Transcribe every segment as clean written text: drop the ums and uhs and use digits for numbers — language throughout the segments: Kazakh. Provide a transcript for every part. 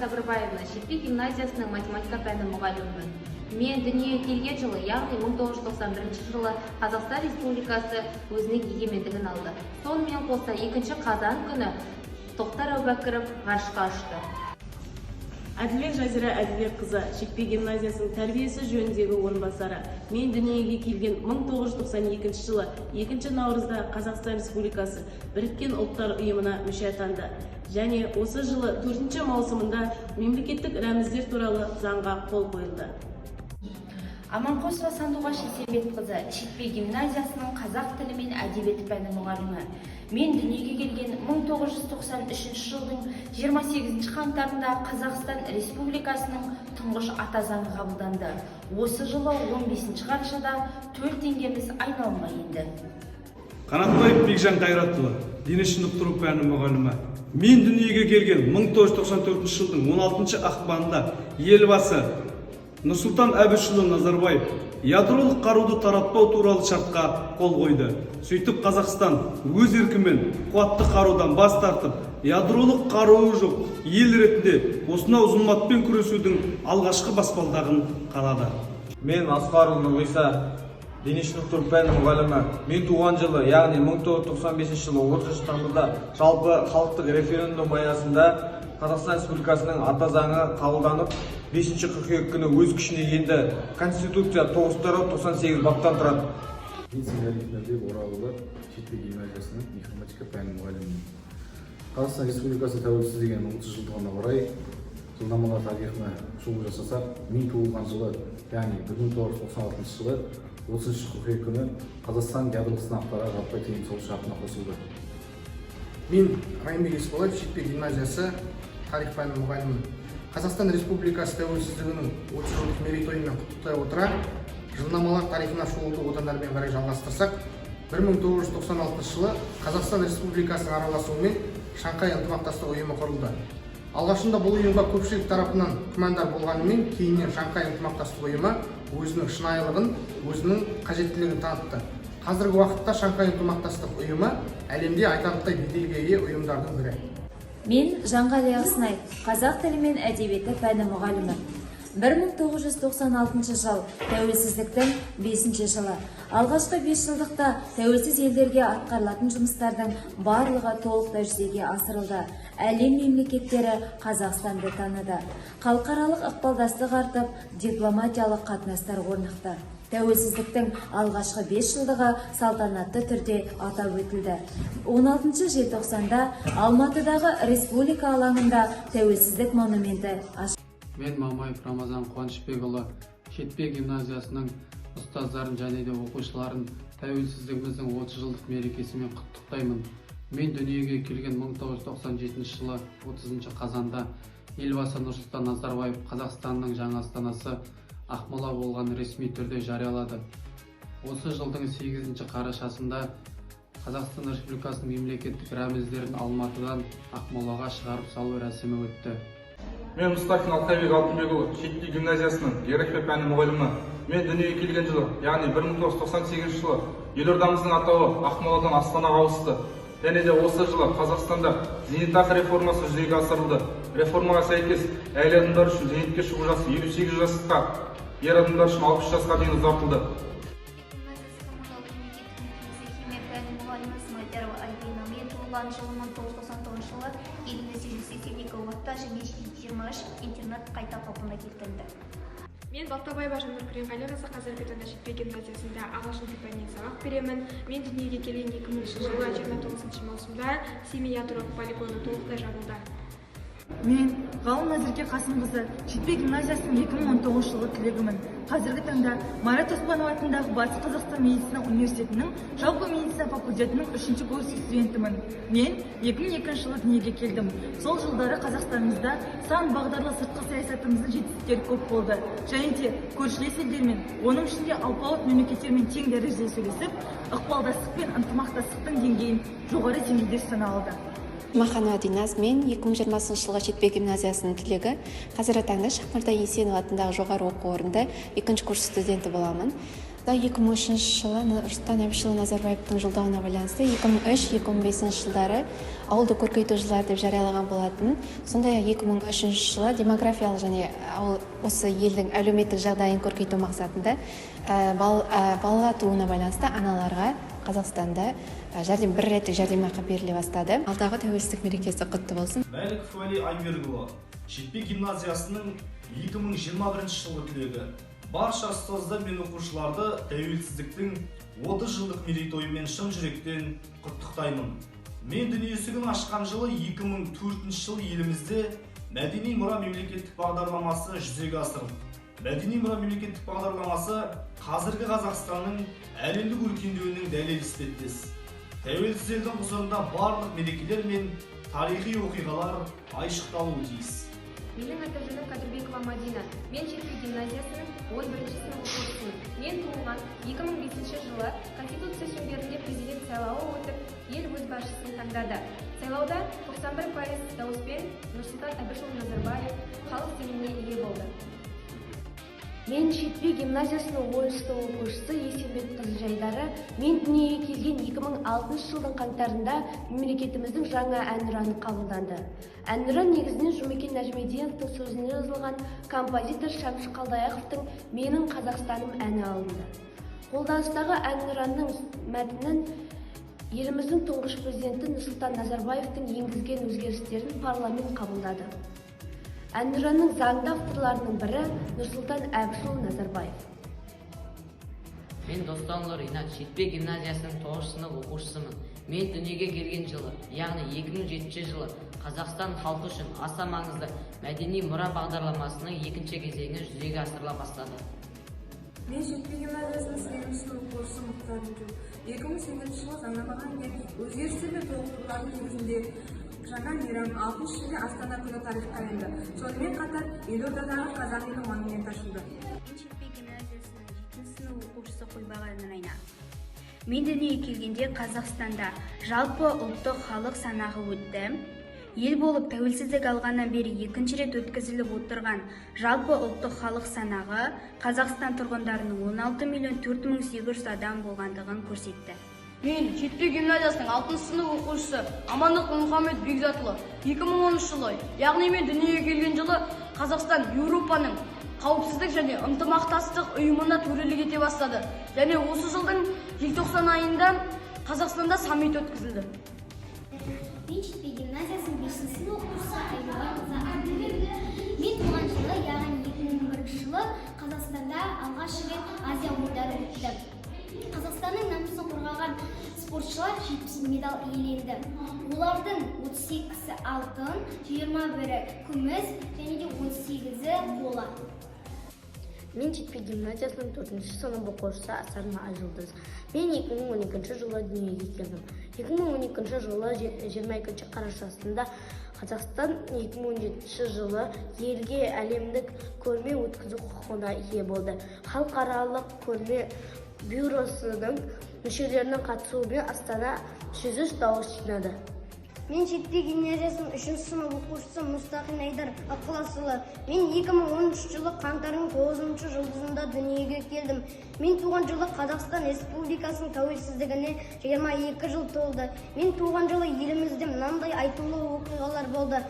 Сабырбаевна, Шетпек гимназиясының математика пәні мұғалімімін. Мен дүниеге келген жылы, яғни 1991 жылы Қазақстан Республикасы өзінің егемендігін алды. Сонымен қоса 2 қазан күні Тоқтар Әубәкіров ғарышқа ұшты. Әділбек Жазира Әділбекқызы, Шетпек гимназиясының тәрбиесі жөніндегі орынбасары. Мен дүниеге келген 1992 жылы 2 наурызда Қазақстан Республикасы Біріккен ұлттар ұйымына мүше атанды. Және осы жылы 4 маусымында мемлекеттік рәміздер туралы заңға қол қойылды. Аманқосова Сандуғаш Есенбекқызы, Шетпек гимназиясының қазақ тілі мен әдебиеті пәні мұғалімі. Мен дүниеге келген 1993 жылдың 28 қаңтарында Қазақстан Республикасының тұңғыш ата заңы қабылданды. Осы жылы 15 қарашада төл теңгеміз айналымға енді. Қанатбаев Бекжан Қайратұлы, дене шынықтыру пәні мұғалімі. Мен дүниеге келген 1994 жылдың 16 ақпанында елбасы Нұрсұлтан Әбішұлы Назарбаев ядролық қаруды таратпау туралы шартқа қол қойды. Сөйтіп Қазақстан өз еркімен қуатты қарудан бас тартып, ядролық қаруы жоқ ел ретінде осынау зұлматпен күресудің алғашқы баспалдағын қалады. Мен Асқарұлы Нұрғиса, дене шынықтыру пәні мұғалімі. Мен туған жылы, яғни 1995 жылы 30 тамызда жалпы халықтық референдум аясында Қазақстан Республикасының ата заңы қабылданып, 5 қыркүйек күні өз күшіне енді. Конституция 998 баптан тұрады. Мен Семияров Оралұлы, Шетпек гимназиясының информатика пәні мұғалімімін. Қазақстан Республикасы тәуелсіздігінің 30 жылдығына орай жылнамалар тарихына шолу жасасақ, мен туылған жылы, яғни 1996 жылы 30 қыркүйек күні Қазақстан ядролық сынақтарға жаппай тыйым салу шартына қосылды. Мен Райымбек Есболатов, Шетпек гимназиясы тарих пәні мұғалімімін. Қазақстан Республикасы тәуелсіздігінің 30 жылдық мерейтойымен құттықтай отыра, жылнамалар тарихына шолуды одан әрмен қарай жалғастырсақ, 1996 жылы Қазақстан Республикасының араласуымен Шанхай ынтымақтастық ұйымы құрылды. Алғашында бұл ұйымға көпшілік тарапынан күмәндар болғанымен, кейіннен Шанхай ынтымақтастық ұйымы өзінің шынайылығын, өзінің қажеттілігін танытты. Қазіргі уақытта Шанхай ынтымақтастық ұйымы әлемде айтарлықтай беделге ие ұйымдардың бірі. Мен Жанғали Ақсынай, қазақ тілі мен әдебиеті пәні мұғалімі. 1996 жыл тәуелсіздіктің 5 жылы. Алғашқы 5 жылдықта тәуелсіз елдерге атқарылатын жұмыстардың барлығы толықтай жүзеге асырылды. Әлем мемлекеттері Қазақстанды таныды. Халықаралық ықпалдастық артып, дипломатиялық қатынастар орнықты. Тәуелсіздіктің алғашқы 5 жылдығы салтанатты түрде атап өтілді. 16 желтоқсанда Алматыдағы Республика алаңында тәуелсіздік монументі ашылды. Мен Мамаев Рамазан Қуанышбекұлы, Шетпек гимназиясының ұстаздарын және де оқушыларын тәуелсіздігіміздің 30 жылдық мерекесімен құттықтаймын. Мен дүниеге келген 1997 жылы 30 қазанда елбасы Нұрсұлтан Назарбаев Қазақстанның жаңа астанасы Ақмола болған ресми түрде жариялады. Осы жылдың 8 қарашасында Қазақстан Республикасының мемлекеттік рәміздерін Алматыдан Ақмолаға шығарып салу рәсімі өтті. Мен Мұстафин Алтайбек Алтынбекұлы, Шетпек гимназиясының география пәні мұғалімі. Мен дүниеге келген жылы, яғни 1998 жылы елордамыздың атауы Ақмоладан Астанаға ауысты. Және де осы жылы Қазақстанда зейнетақы реформасы жүзеге асырылды. Реформаға сәйкес әйел адамдар үшін зейнетке шығу жасы 58 жасқа, ер адамдар үшін 60 жасқа дейін ұзартылды. Интернет қайта қалпына келтірілді. Мен Балтабаева Жаннұр Күренғалиқызы, қазіргі таңда Шетпек гимназиясында ағылшын тілі пәнінен сабақ беремін. Мен дүниеге келген 2000 жылы 29 маусымда Семей ядролық полигоны толықтай жабылды. Мен Ғалым Назерке Қасымқызы, Шетпек гимназиясының 2019 жылғы түлегімін. Қазіргі таңда Марат Оспанов атындағы Батыс Қазақстан медицина университетінің жалпы медицина факультетінің 3-ші курс студентімін. Мен 2002 жылы дүниеге келдім. Сол жылдары Қазақстанымызда сан бағдарлы сыртқы саясатымыздың жетістіктері көп болды. Және де көршілес елдермен, оның ішінде алпауыт мемлекеттермен тең дәрежеде сөйлесіп, ықпалдастық пен ынтымақтастықтың деңгейін жоғары деңгейде саналды. Маханова Диназ, мен 2020 жылғы Шетпек гимназиясының түлегі. Қазіргі таңда Шахмарда Есенов атындағы жоғары оқу орнында 2-ші курс студенті боламын. 2003 жылы Нұрсұлтан Әбішұлы Назарбаевтың жолдауына байланысты 2003-2005 жылдары ауылды көркейту жылдары деп жариялаған болатын. Сондай-ақ 2003 жылы демографиялық және осы елдің әлеуметтік жағдайын көркейту мақсатында балаға тууына байланысты аналарға Қазақстанда бір реттік жәрдемақы беріле бастады. Алдағы тәуелсіздік мерекесі құтты болсын. Мәліков Вали Айбергұлы, Жетпе гимназиясының 2021 жылғы түлегі. Барша ұстаздар мен оқушыларды тәуелсіздіктің 30 жылдық мерейтойымен шын жүректен құттықтаймын. Мен дүние есігін ашқан жылы 2004 жыл елімізде мәдени мұра мемлекеттік бағдарламасы жүзеге асырылды. Мәдени мұра мемлекеттік бағдарламасы қазіргі Қазақстанның әлемдік өркендеуінің дәлел іспеттес. Тәуелсіз елдің құзырында барлық мерекелер мен тарихи оқиғалар айшықталуы тиіс. Менің аты-жөнім Қадырбекова Мадина. Мен Жетпе гимназиясының 11 сынып оқушысымын. Мен туылған 2005 жылы Конституция шеңберінде президент сайлауы өтіп, ел өз басшысын таңдады. Сайлауда 91% дауыспен Нұрсұлтан Әбішұлы Назарбаев халық сеніміне ие болды. Мен Жетпе гимназиясының 10 сынып оқушысы Есенбек Қызылжайдары. Мен дүниеге келген 2006 жылдың қаңтарында мемлекетіміздің жаңа әнұраны қабылданды. Әнұран негізінен Жұмекен Нәжімеденовтың сөзіне жазылған композитор Шәмші Қалдаяқовтың «Менің Қазақстаным» әні алынды. Қолданыстағы әнұранның мәтінін еліміздің тұңғыш президенті Нұрсұлтан Назарбаевтың енгізген өзгерістерін парламент қабылдады. Әнұранның заңды авторларының бірі Нұрсұлтан Әбішұлы Назарбаев. Мен Достанлы Ринат, Жетпе гимназиясының 9 сынып оқушысымын. Мен дүниеге келген жылы, яғни 2007 жылы Қазақстан халқы үшін аса маңызды мәдени мұра бағдарламасының екінші кезеңі жүзеге асырыла бастады. Мен Жетпе гимназиясының 8 сынып оқушысы Мұхтар Жүл. 2008 жылы заңнамаға енген өзгерістер мен толықтырулардың негізінде жаңа мейрам 60 шілде Астана күні тарихқа енді. Сонымен қатар елордадағы қазақ елі монументі ашылды. Мен Жетпе гимназиясының 7 сынып оқушысы Қойбаған Нұрайна. Мен дүниеге келгенде Қазақстанда жалпы ұлттық халық санағы өтті. Ел болып тәуелсіздік алғаннан бері екінші рет өткізіліп отырған жалпы ұлттық халық санағы Қазақстан тұрғындарының 16.400.800 адам болғандығын көрсетті. Мен Жетпе гимназиясының 6 сынып оқушысы Амандық Мұхаммед Бекзатұлы. 2010 жылы, яғни мен дүниеге келген жылы Қазақстан Еуропаның қауіпсіздік және ынтымақтастық ұйымына төрелік ете бастады. Және осы жылдың желтоқсан айында Қазақстанда саммит өткізілді. Мен Жетпе гимназиясының 5 сынып оқушысы Айболатова Ақтөбе. Мен туған жылы, яғни 2001 жылы Қазақстанда алғаш рет Азия ойындары өтті. Қазақстанның намысын қорғаған спортшылар 70 медаль иеленді. Олардың 38-сі алтын, 21-і күміс және де 18-і қола. Мен Жетпе гимназиясының 4 сынып оқушысы Асарна Айжұлдыз. Мен 2012 жылы дүниеге келдім. 2012 жылы 22 қарашасында Қазақстан 2017 жылы елге әлемдік көрме өткізу құқығына ие болды. Халықаралық көрме бюросының мүшелерінің қатысуымен Астана 300 дауыс жинады. Мен Жетпе гимназиясының 3 сынып оқушысы Мұстақин Айдар Ақыласұлы. Мен 2013 жылы қаңтардың 9 жұлдызында дүниеге келдім. Мен туған жылы Қазақстан Республикасының тәуелсіздігіне 22 жыл толды. Мен туған жылы елімізде мынандай айтулы оқиғалар болды.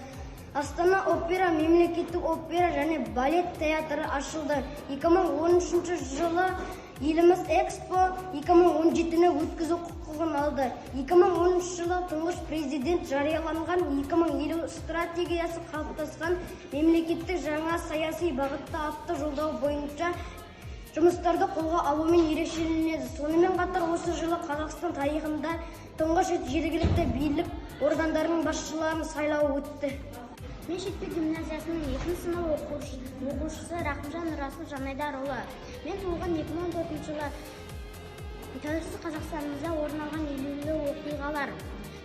Астана опера, мемлекеттік опера және балет театры ашылды. 2013 жылы еліміз Экспо 2017-ні өткізу құқығын алды. 2013 жылы тұңғыш президент жарияланған 2050 стратегиясы қалыптасқан мемлекеттік жаңа саяси бағытта атты жолдау бойынша жұмыстарды қолға алумен ерекшеленеді. Сонымен қатар осы жылы Қазақстан тарихында тұңғыш рет жергілікті билік органдарының басшыларын сайлауы өтті. Мен Жетпе гимназиясының 2 сынып оқушысы Рақымжан Расул Жанайдарұлы. Мен туылған 2014 жылы тәуелсіз Қазақстанымызда орын алған елеулі оқиғалар.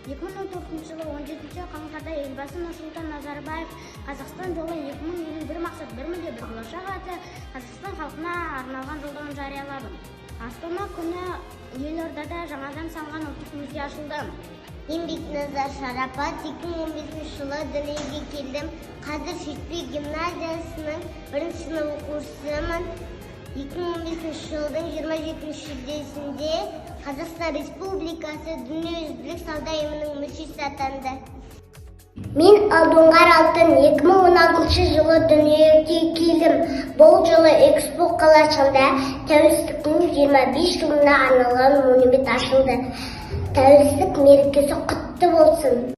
2014 жылы 17 қаңтарда елбасы Нұрсұлтан Назарбаев Қазақстан жолы 2051 мақсат 1 міндет 1 болашақ атты Қазақстан халқына арналған жолдауын жариялады. Астана күні елордада жаңадан салынған ұлттық музей ашылды. Мен Бекназар Шарапат 2015 жылы дүниеге келдім. Қазір Жетпе гимназиясының 1 сынып оқушысымын. 2015 жылдың 27 шілдесінде Қазақстан Республикасы Дүниежүзілік сауда ұйымының мүшесі атанды. Мен Алдоңғар Алтын 2016 жылы дүниеге келдім. Бұл жылы Экспо қалашығында тәуелсіздіктің 25 жылына арналған монумент ашылды. Тәуелсіздік мерекесі құтты болсын.